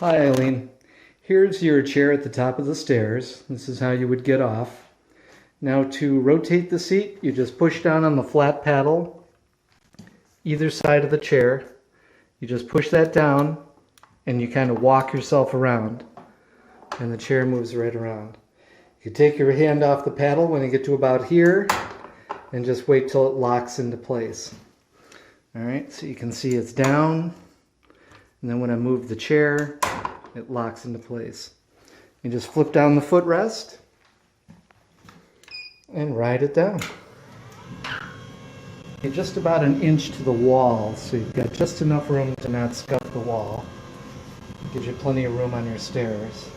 Hi Eileen, here's your chair at the top of the stairs. This is how you would get off. Now to rotate the seat, you just push down on the flat paddle either side of the chair. You just push that down and you kind of walk yourself around and the chair moves right around. You take your hand off the paddle when you get to about here and just wait till it locks into place. Alright, so you can see it's down, and then when I move the chair, it locks into place. You just flip down the footrest and ride it down. You're just about an inch to the wall, so you've got just enough room to not scuff the wall. Gives you plenty of room on your stairs.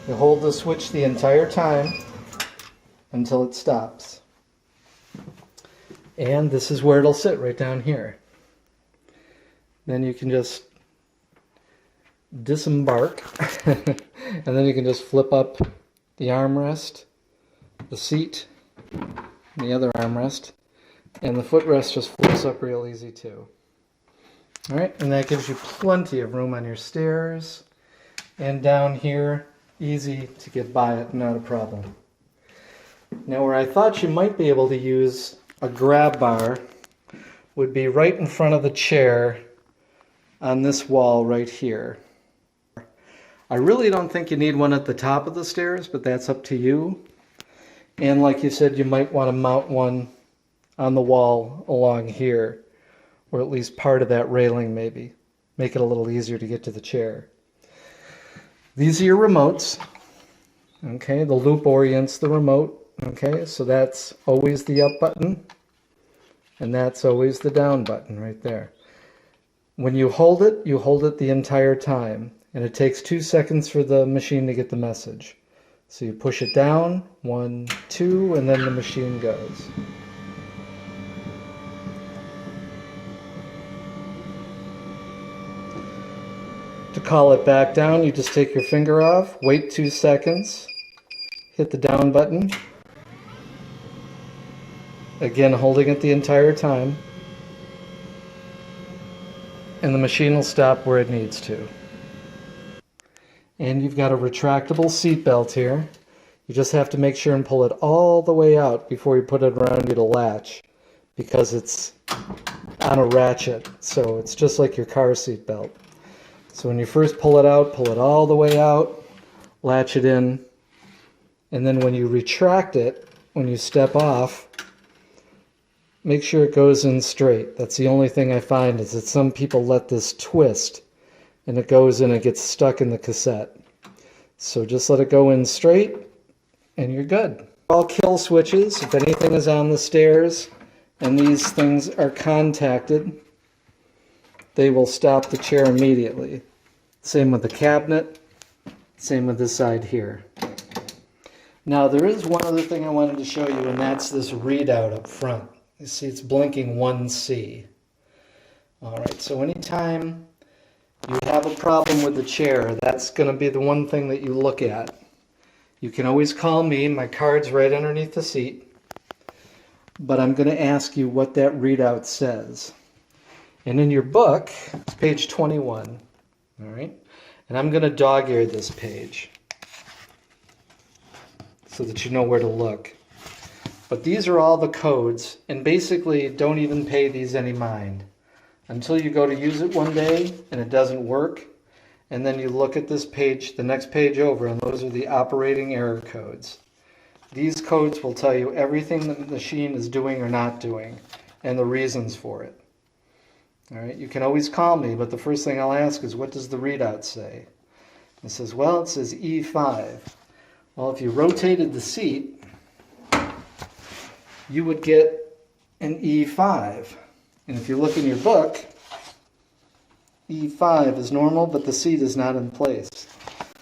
You hold the switch the entire time until it stops. And this is where it'll sit, right down here. Then you can just disembark and then you can just flip up the armrest, the seat, the other armrest, and the footrest just flips up real easy too. Alright, and that gives you plenty of room on your stairs, and down here, easy to get by it, not a problem. Now where I thought you might be able to use a grab bar would be right in front of the chair on this wall right here. I really don't think you need one at the top of the stairs, but that's up to you. And like you said, you might want to mount one on the wall along here, or at least part of that railing maybe. Make it a little easier to get to the chair. These are your remotes. Okay, the loop orients the remote. Okay, so that's always the up button, and that's always the down button right there. When you hold it the entire time, and it takes 2 seconds for the machine to get the message. So you push it down, 1, 2, and then the machine goes. To call it back down, you just take your finger off, wait 2 seconds, hit the down button, again holding it the entire time, and the machine will stop where it needs to. And you've got a retractable seat belt here. You just have to make sure and pull it all the way out before you put it around your latch, because it's on a ratchet, so it's just like your car seat belt. So when you first pull it all the way out, latch it in, and then when you retract it, when you step off, make sure it goes in straight. That's the only thing I find is that some people let this twist and it goes in and gets stuck in the cassette. So just let it go in straight and you're good. All kill switches. If anything is on the stairs and these things are contacted, they will stop the chair immediately. Same with the cabinet, same with this side here. Now there is one other thing I wanted to show you, and that's this readout up front. You see it's blinking 1C. Alright, so anytime you have a problem with the chair, that's going to be the one thing that you look at. You can always call me, my card's right underneath the seat, but I'm going to ask you what that readout says. And in your book, it's page 21, alright? And I'm going to dog-ear this page so that you know where to look. But these are all the codes, and basically don't even pay these any mind until you go to use it one day and it doesn't work, and then you look at this page, the next page over, and those are the operating error codes. These codes will tell you everything that the machine is doing or not doing and the reasons for it. Alright, you can always call me, but the first thing I'll ask is, what does the readout say? It says, well, it says E5. Well, if you rotated the seat, you would get an E5. And if you look in your book, E5 is normal, but the seat is not in place.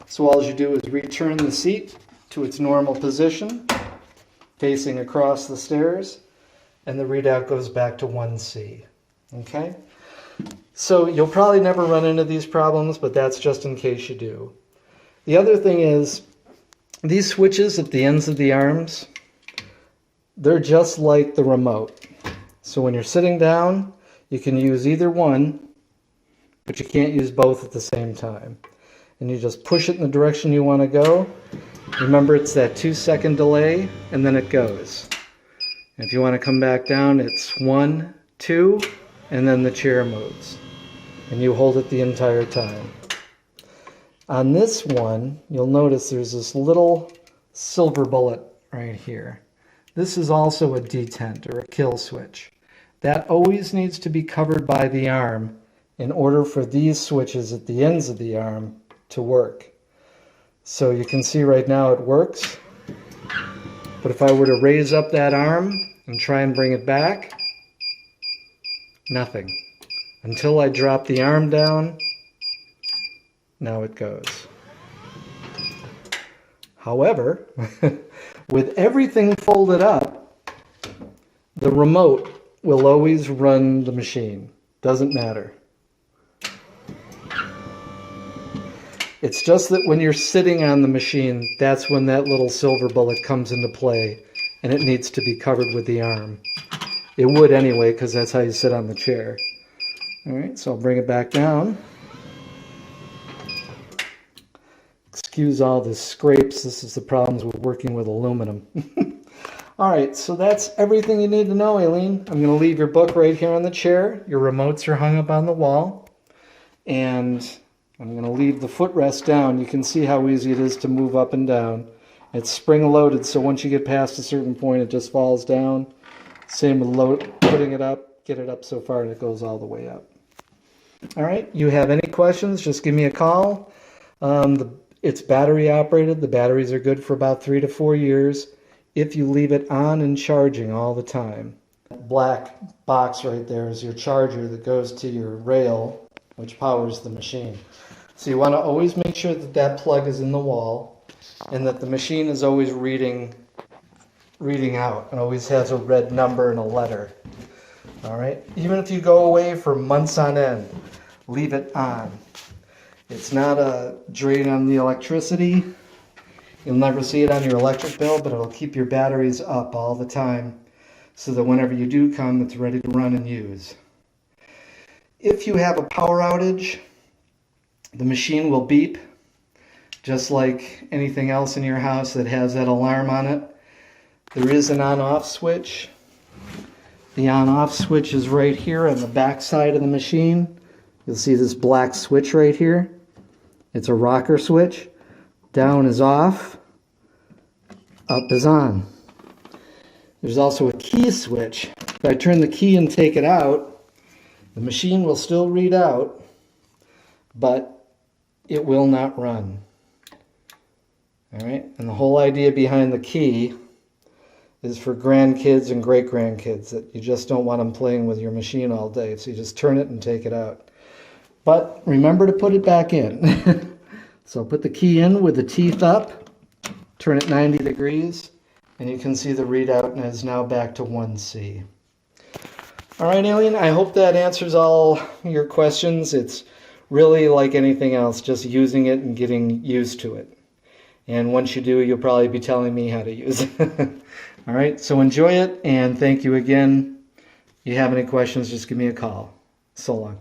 So all you do is return the seat to its normal position, facing across the stairs, and the readout goes back to 1C. Okay? So you'll probably never run into these problems, but that's just in case you do. The other thing is, these switches at the ends of the arms, they're just like the remote. So when you're sitting down, you can use either one but you can't use both at the same time. And you just push it in the direction you want to go. Remember, it's that 2-second delay, and then it goes. And if you want to come back down, it's 1, 2, and then the chair moves. And you hold it the entire time. On this one, you'll notice there's this little silver bullet right here. This is also a detent, or a kill switch. That always needs to be covered by the arm in order for these switches at the ends of the arm to work. So you can see right now it works, but if I were to raise up that arm and try and bring it back, nothing. Until I drop the arm down, now it goes. However, with everything folded up, the remote will always run the machine. Doesn't matter. It's just that when you're sitting on the machine, that's when that little silver bullet comes into play, and it needs to be covered with the arm. It would anyway, because that's how you sit on the chair. All right, so I'll bring it back down. Excuse all the scrapes. This is the problems with working with aluminum. All right, so that's everything you need to know, Aileen. I'm going to leave your book right here on the chair. Your remotes are hung up on the wall. And I'm going to leave the footrest down. You can see how easy it is to move up and down. It's spring-loaded, so once you get past a certain point, it just falls down. Same with putting it up. Get it up so far and it goes all the way up. All right, you have any questions, just give me a call. It's battery operated. The batteries are good for about 3 to 4 years if you leave it on and charging all the time. That black box right there is your charger that goes to your rail, which powers the machine. So you want to always make sure that that plug is in the wall and that the machine is always reading out and always has a red number and a letter. All right, even if you go away for months on end, leave it on. It's not a drain on the electricity. You'll never see it on your electric bill, but it'll keep your batteries up all the time so that whenever you do come, it's ready to run and use. If you have a power outage, the machine will beep, just like anything else in your house that has that alarm on it. There is an on-off switch. The on-off switch is right here on the back side of the machine. You'll see this black switch right here. It's a rocker switch. Down is off, up is on. There's also a key switch. If I turn the key and take it out, the machine will still read out, but it will not run. All right, and the whole idea behind the key is for grandkids and great-grandkids, that you just don't want them playing with your machine all day, so you just turn it and take it out. But remember to put it back in. So put the key in with the teeth up, turn it 90 degrees, and you can see the readout, and it's now back to 1C. All right, Alien, I hope that answers all your questions. It's really like anything else, just using it and getting used to it. And once you do, you'll probably be telling me how to use it. All right, so enjoy it, and thank you again. If you have any questions, just give me a call. So long.